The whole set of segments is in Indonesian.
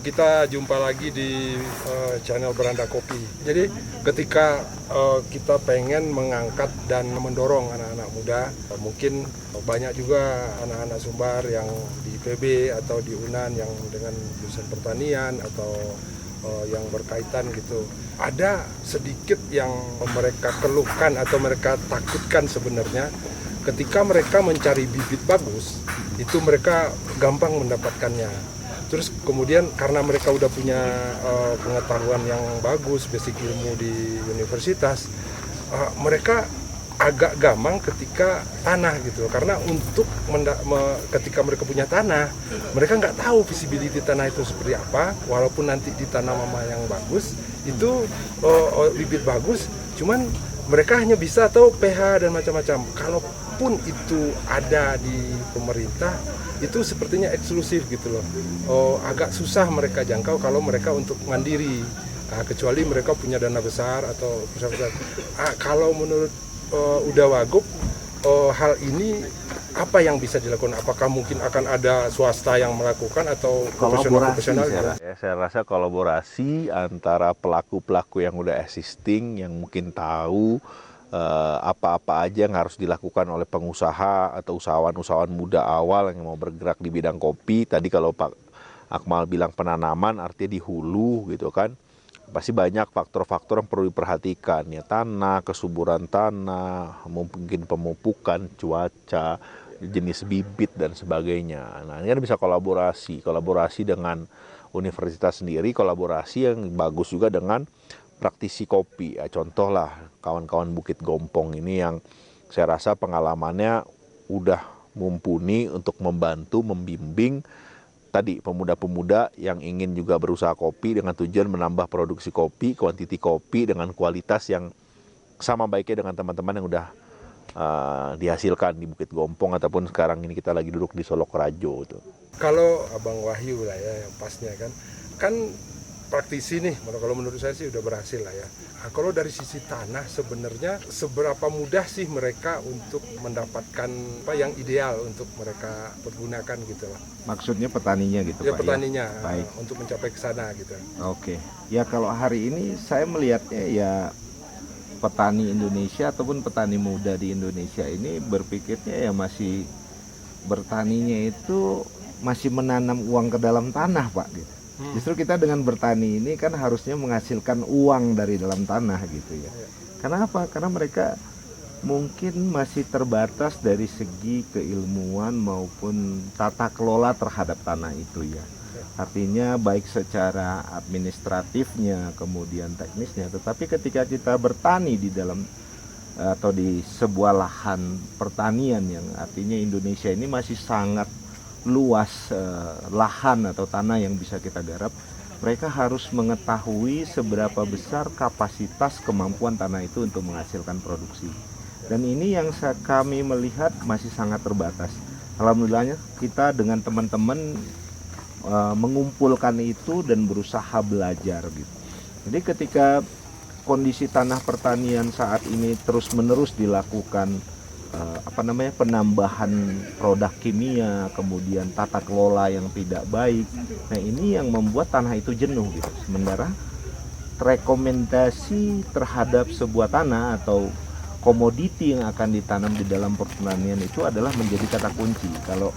Kita jumpa lagi di channel Beranda Kopi. Jadi ketika kita pengen mengangkat dan mendorong anak-anak muda, mungkin banyak juga anak-anak Sumbar yang di IPB atau di UNAN yang dengan jurusan pertanian atau yang berkaitan gitu. Ada sedikit yang mereka keluhkan atau mereka takutkan sebenarnya ketika mereka mencari bibit bagus, itu mereka gampang mendapatkannya. Terus kemudian karena mereka udah punya pengetahuan yang bagus, basic ilmu di universitas, mereka agak gampang ketika tanah gitu. Karena untuk ketika mereka punya tanah, mereka nggak tahu visibility tanah itu seperti apa. Walaupun nanti ditanam sama yang bagus, itu bibit bagus, cuman mereka hanya bisa tahu pH dan macam-macam. Kalaupun itu ada di pemerintah, itu sepertinya eksklusif gitu loh. Agak susah mereka jangkau kalau mereka untuk mandiri, kecuali mereka punya dana besar atau besar-besar. Kalau menurut Uda Wagub, hal ini apa yang bisa dilakukan? Apakah mungkin akan ada swasta yang melakukan atau profesional? Saya rasa kolaborasi antara pelaku-pelaku yang udah existing, yang mungkin tahu apa-apa aja yang harus dilakukan oleh pengusaha atau usahawan-usahawan muda awal yang mau bergerak di bidang kopi. Tadi kalau Pak Akmal bilang penanaman, artinya di hulu gitu kan. Pasti banyak faktor-faktor yang perlu diperhatikan, ya, tanah, kesuburan tanah, mungkin pemupukan, cuaca, jenis bibit dan sebagainya. Nah, ini kan bisa kolaborasi dengan universitas sendiri, kolaborasi yang bagus juga dengan praktisi kopi. Ya, contoh lah kawan-kawan Bukit Gompong ini yang saya rasa pengalamannya udah mumpuni untuk membantu, membimbing tadi pemuda-pemuda yang ingin juga berusaha kopi dengan tujuan menambah produksi kopi, kuantiti kopi dengan kualitas yang sama baiknya dengan teman-teman yang udah dihasilkan di Bukit Gompong ataupun sekarang ini kita lagi duduk di Solok Rajo tuh. Kalau Abang Wahyu lah ya yang pasnya kan praktisi nih, kalau menurut saya sih udah berhasil lah ya. Kalau dari sisi tanah sebenarnya seberapa mudah sih mereka untuk mendapatkan apa yang ideal untuk mereka pergunakan gitu lah. Maksudnya petaninya gitu ya, Pak? Petaninya ya? Baik. Untuk mencapai ke sana gitu. Oke. Ya kalau hari ini saya melihatnya ya petani Indonesia ataupun petani muda di Indonesia ini berpikirnya ya masih bertaninya itu masih menanam uang ke dalam tanah Pak gitu. Justru kita dengan bertani ini kan harusnya menghasilkan uang dari dalam tanah gitu ya. Kenapa? Karena mereka mungkin masih terbatas dari segi keilmuan maupun tata kelola terhadap tanah itu ya. Artinya baik secara administratifnya kemudian teknisnya. Tetapi ketika kita bertani di dalam atau di sebuah lahan pertanian yang artinya Indonesia ini masih sangat luas lahan atau tanah yang bisa kita garap, mereka harus mengetahui seberapa besar kapasitas kemampuan tanah itu untuk menghasilkan produksi. Dan ini yang kami melihat masih sangat terbatas. Alhamdulillahnya kita dengan teman-teman mengumpulkan itu dan berusaha belajar gitu. Jadi ketika kondisi tanah pertanian saat ini terus-menerus dilakukan penambahan produk kimia, kemudian tata kelola yang tidak baik. Nah, ini yang membuat tanah itu jenuh gitu. Sementara rekomendasi terhadap sebuah tanah atau komoditi yang akan ditanam di dalam pertanian itu adalah menjadi kata kunci. Kalau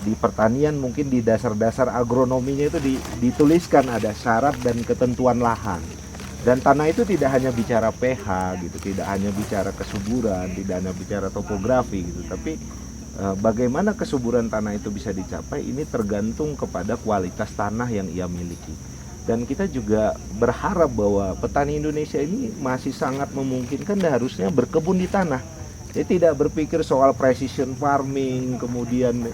di pertanian mungkin di dasar-dasar agronominya itu dituliskan ada syarat dan ketentuan lahan. Dan tanah itu tidak hanya bicara pH gitu, tidak hanya bicara kesuburan, tidak hanya bicara topografi gitu, tapi bagaimana kesuburan tanah itu bisa dicapai ini tergantung kepada kualitas tanah yang ia miliki. Dan kita juga berharap bahwa petani Indonesia ini masih sangat memungkinkan dan harusnya berkebun di tanah. Jadi tidak berpikir soal precision farming, kemudian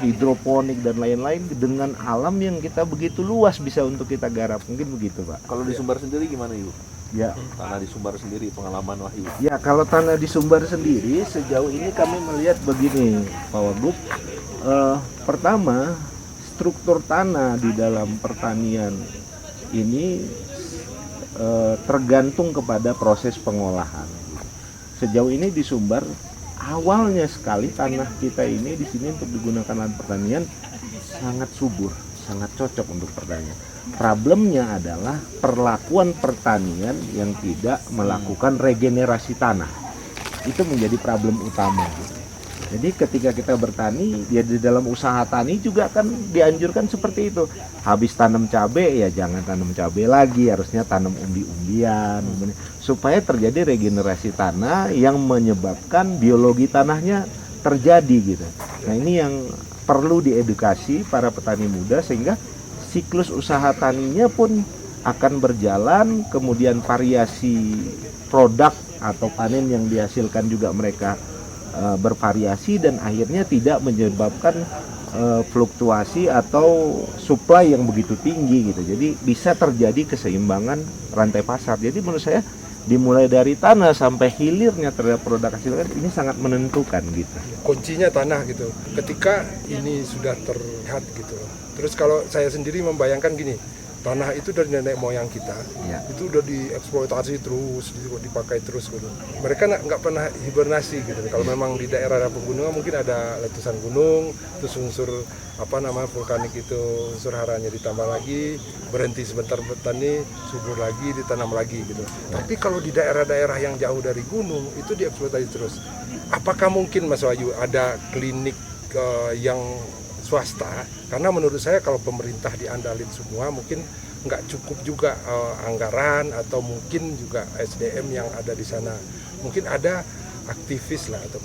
hidroponik dan lain-lain dengan alam yang kita begitu luas bisa untuk kita garap. Mungkin begitu Pak. Kalau di Sumbar sendiri gimana Ibu? Ya. Tanah di Sumbar sendiri, pengalaman Wahyu. Ya, kalau tanah di Sumbar sendiri sejauh ini kami melihat begini Pak Wagub. Pertama, struktur tanah di dalam pertanian ini tergantung kepada proses pengolahan. Sejauh ini di Sumbar awalnya sekali tanah kita ini di sini untuk digunakan lahan pertanian sangat subur, sangat cocok untuk pertanian. Problemnya adalah perlakuan pertanian yang tidak melakukan regenerasi tanah. Itu menjadi problem utama. Jadi ketika kita bertani, ya di dalam usaha tani juga kan dianjurkan seperti itu. Habis tanam cabai ya jangan tanam cabai lagi, harusnya tanam umbi-umbian supaya terjadi regenerasi tanah yang menyebabkan biologi tanahnya terjadi gitu. Nah, ini yang perlu diedukasi para petani muda sehingga siklus usaha taninya pun akan berjalan, kemudian variasi produk atau panen yang dihasilkan juga mereka bervariasi dan akhirnya tidak menyebabkan fluktuasi atau supply yang begitu tinggi gitu. Jadi bisa terjadi keseimbangan rantai pasar. Jadi menurut saya dimulai dari tanah sampai hilirnya terhadap produk hasil ini sangat menentukan gitu. Kuncinya tanah gitu. Ketika ini sudah terlihat gitu. Terus kalau saya sendiri membayangkan gini, tanah itu dari nenek moyang kita, Ya. itu udah dieksploitasi terus, dipakai terus gitu. Mereka nggak pernah hibernasi gitu. Kalau memang di daerah pegunungan mungkin ada letusan gunung, terus unsur vulkanik itu unsur haranya ditambah lagi, berhenti sebentar bertani, subur lagi, ditanam lagi gitu. Tapi kalau di daerah-daerah yang jauh dari gunung itu dieksploitasi terus. Apakah mungkin Mas Wahyu ada klinik yang swasta? Karena menurut saya kalau pemerintah diandalin semua mungkin nggak cukup juga anggaran atau mungkin juga SDM yang ada di sana. Mungkin ada aktivis lah atau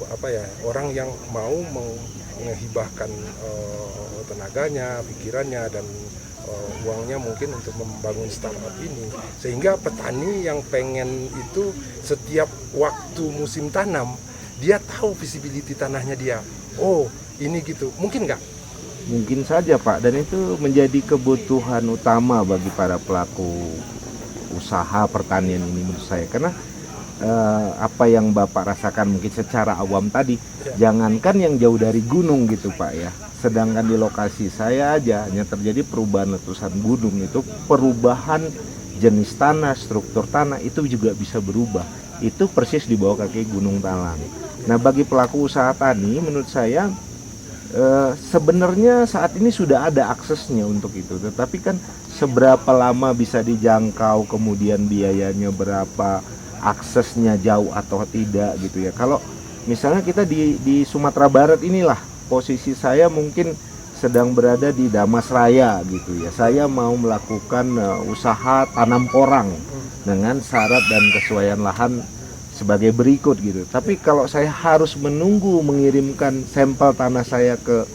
orang yang mau menghibahkan tenaganya, pikirannya dan uangnya mungkin untuk membangun startup ini, sehingga petani yang pengen itu setiap waktu musim tanam dia tahu visibility tanahnya dia. Oh ini gitu, mungkin nggak? Mungkin saja Pak, dan itu menjadi kebutuhan utama bagi para pelaku usaha pertanian ini menurut saya. Karena apa yang Bapak rasakan mungkin secara awam tadi, jangankan yang jauh dari gunung gitu Pak ya. Sedangkan di lokasi saya aja hanya terjadi perubahan letusan gunung, itu perubahan jenis tanah, struktur tanah itu juga bisa berubah. Itu persis di bawah kaki Gunung Talang. Nah bagi pelaku usaha tani menurut saya sebenarnya saat ini sudah ada aksesnya untuk itu, tetapi kan seberapa lama bisa dijangkau, kemudian biayanya berapa, aksesnya jauh atau tidak gitu ya. Kalau misalnya kita di Sumatera Barat inilah, posisi saya mungkin sedang berada di Damas Raya gitu ya. Saya mau melakukan usaha tanam porang dengan syarat dan kesesuaian lahan sebagai berikut gitu. Tapi kalau saya harus menunggu mengirimkan sampel tanah saya ke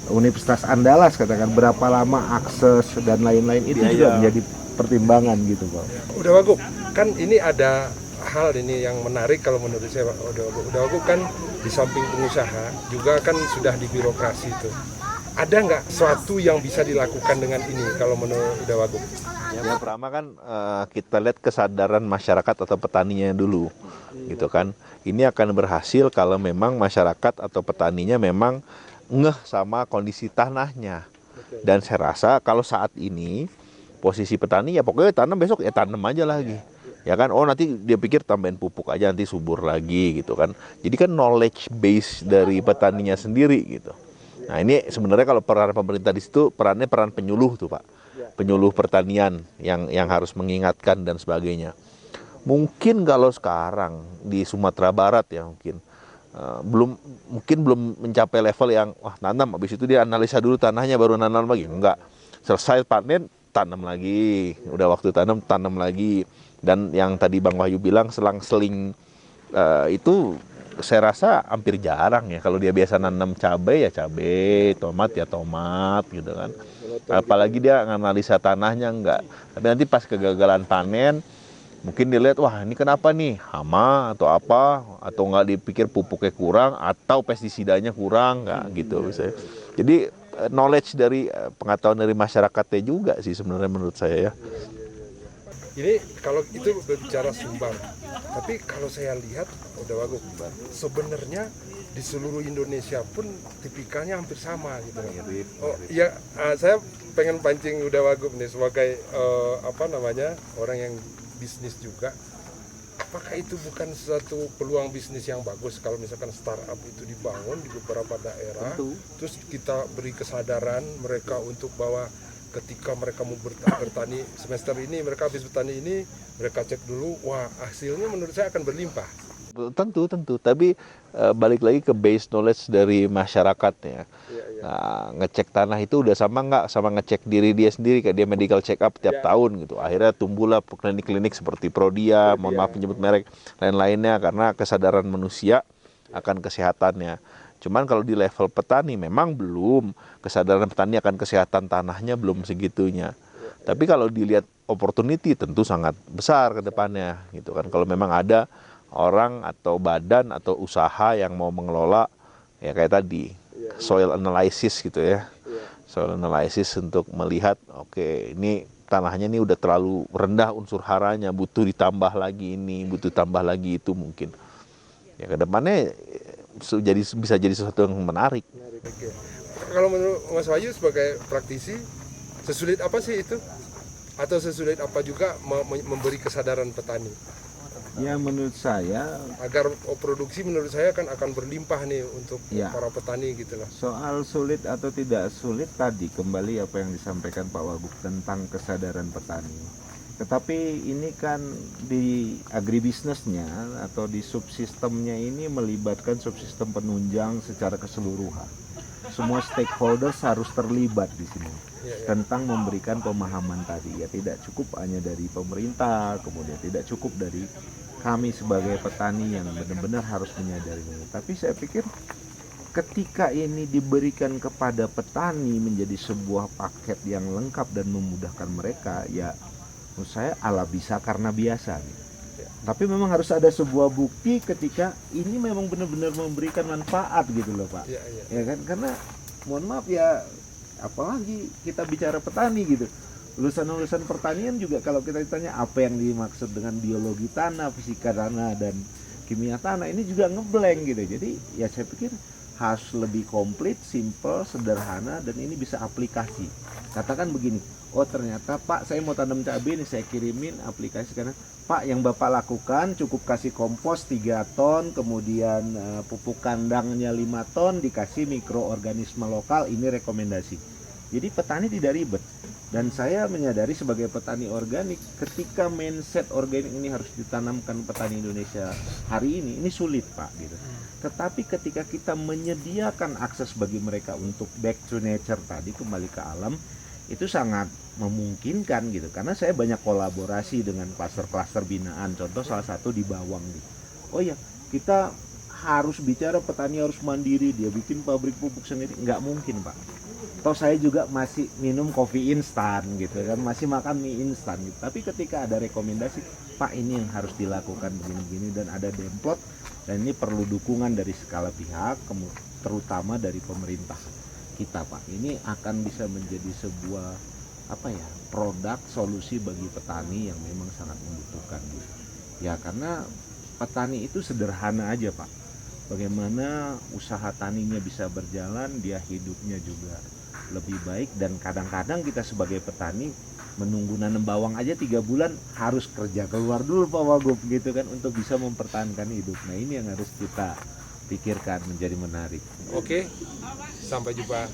Universitas Andalas, katakan berapa lama akses dan lain-lain, itu juga menjadi pertimbangan gitu Pak. Udah Wagub, kan ini ada hal ini yang menarik kalau menurut saya. Udah Wagub kan di samping pengusaha juga kan sudah di birokrasi itu. Ada nggak sesuatu yang bisa dilakukan dengan ini kalau menurut Udah Wagub? Yang pertama kan kita lihat kesadaran masyarakat atau petaninya dulu, gitu kan. Ini akan berhasil kalau memang masyarakat atau petaninya memang ngeh sama kondisi tanahnya. Dan saya rasa kalau saat ini posisi petani ya pokoknya tanam besok ya tanam aja lagi. Ya kan, oh nanti dia pikir tambahin pupuk aja nanti subur lagi gitu kan. Jadi kan knowledge base dari petaninya sendiri gitu. Nah ini sebenarnya kalau peran pemerintah di situ peran penyuluh tuh Pak. Penyuluh pertanian yang harus mengingatkan dan sebagainya. Mungkin kalau sekarang di Sumatera Barat ya mungkin belum mencapai level yang nanam habis itu dia analisa dulu tanahnya baru nanam lagi. Enggak. Selesai panen tanam lagi, udah waktu tanam lagi. Dan yang tadi Bang Wahyu bilang selang-seling itu saya rasa hampir jarang ya. Kalau dia biasa nanam cabai ya cabai, tomat ya tomat gitu kan. Apalagi dia nganalisa tanahnya enggak. Tapi nanti pas kegagalan panen mungkin dilihat wah ini kenapa nih, hama atau apa, atau enggak dipikir pupuknya kurang atau pestisidanya kurang enggak gitu misalnya. Jadi knowledge dari pengetahuan dari masyarakatnya juga sih sebenarnya menurut saya ya. Ini kalau itu berbicara sumber, tapi kalau saya lihat Udah Wagub, sebenarnya di seluruh Indonesia pun tipikalnya hampir sama gitu. Oh iya, saya pengen pancing Udah Wagub nih sebagai orang yang bisnis juga. apakah itu bukan suatu peluang bisnis yang bagus kalau misalkan startup itu dibangun di beberapa daerah, terus kita beri kesadaran mereka untuk bahwa ketika mereka mau bertani semester ini, mereka habis bertani ini, mereka cek dulu, wah hasilnya menurut saya akan berlimpah. Tentu. Tapi balik lagi ke base knowledge dari masyarakatnya. Nah, ngecek tanah itu udah sama nggak sama ngecek diri dia sendiri, kayak dia medical check up tiap tahun gitu. Akhirnya tumbuhlah klinik-klinik seperti Prodia, mohon maaf menyebut merek, lain-lainnya karena kesadaran manusia akan kesehatannya. Cuman kalau di level petani memang belum, kesadaran petani akan kesehatan tanahnya belum segitunya. Tapi kalau dilihat opportunity tentu sangat besar ke depannya gitu kan. Kalau memang ada orang atau badan atau usaha yang mau mengelola ya kayak tadi soil analysis gitu ya, soil analysis untuk melihat oke, ini tanahnya ini udah terlalu rendah unsur haranya, butuh ditambah lagi ini, butuh tambah lagi itu, mungkin ya kedepannya bisa jadi sesuatu yang menarik. Kalau menurut Mas Wahyu sebagai praktisi, sesulit apa sih itu? Atau sesulit apa juga memberi kesadaran petani? Ya menurut saya agar produksi menurut saya kan akan berlimpah nih untuk para petani gitu loh. Soal sulit atau tidak sulit tadi kembali apa yang disampaikan Pak Wagub tentang kesadaran petani. Tetapi ini kan di agribisnesnya atau di subsistemnya ini melibatkan subsistem penunjang secara keseluruhan. Semua stakeholders harus terlibat di sini tentang memberikan pemahaman tadi. Ya tidak cukup hanya dari pemerintah, kemudian tidak cukup dari kami sebagai petani yang benar-benar harus menyadari ini. Tapi saya pikir ketika ini diberikan kepada petani menjadi sebuah paket yang lengkap dan memudahkan mereka, ya menurut saya ala bisa karena biasa gitu. Tapi memang harus ada sebuah bukti ketika ini memang benar-benar memberikan manfaat gitu loh Pak. Ya kan, karena mohon maaf ya, apalagi kita bicara petani gitu. Lulusan-lulusan pertanian juga kalau kita ditanya apa yang dimaksud dengan biologi tanah, fisika tanah, dan kimia tanah, ini juga ngeblank gitu. Jadi ya saya pikir harus lebih komplit, simple, sederhana, dan ini bisa aplikasi. Katakan begini, oh ternyata Pak saya mau tanam cabai nih, saya kirimin aplikasi karena Pak yang Bapak lakukan cukup kasih kompos 3 ton, kemudian pupuk kandangnya 5 ton, dikasih mikroorganisme lokal, ini rekomendasi. Jadi petani tidak ribet. Dan saya menyadari sebagai petani organik, ketika mindset organik ini harus ditanamkan petani Indonesia hari ini sulit Pak gitu. Tetapi ketika kita menyediakan akses bagi mereka untuk back to nature tadi, kembali ke alam, itu sangat memungkinkan gitu. Karena saya banyak kolaborasi dengan klaster-klaster binaan, contoh salah satu di Bawang gitu. Oh ya, kita harus bicara petani harus mandiri, dia bikin pabrik pupuk sendiri, nggak mungkin Pak. Toh saya juga masih minum kopi instan gitu kan, masih makan mie instan gitu. Tapi ketika ada rekomendasi, Pak ini yang harus dilakukan begini-begini dan ada demplot, dan ini perlu dukungan dari segala pihak, terutama dari pemerintah kita Pak. Ini akan bisa menjadi sebuah produk solusi bagi petani yang memang sangat membutuhkan gitu. Ya karena petani itu sederhana aja Pak. Bagaimana usaha taninya bisa berjalan, dia hidupnya juga lebih baik. Dan kadang-kadang kita sebagai petani menunggu nanam bawang aja 3 bulan harus kerja keluar dulu Pak Wagub gitu kan, untuk bisa mempertahankan hidup. Nah ini yang harus kita pikirkan menjadi menarik. Oke, sampai jumpa.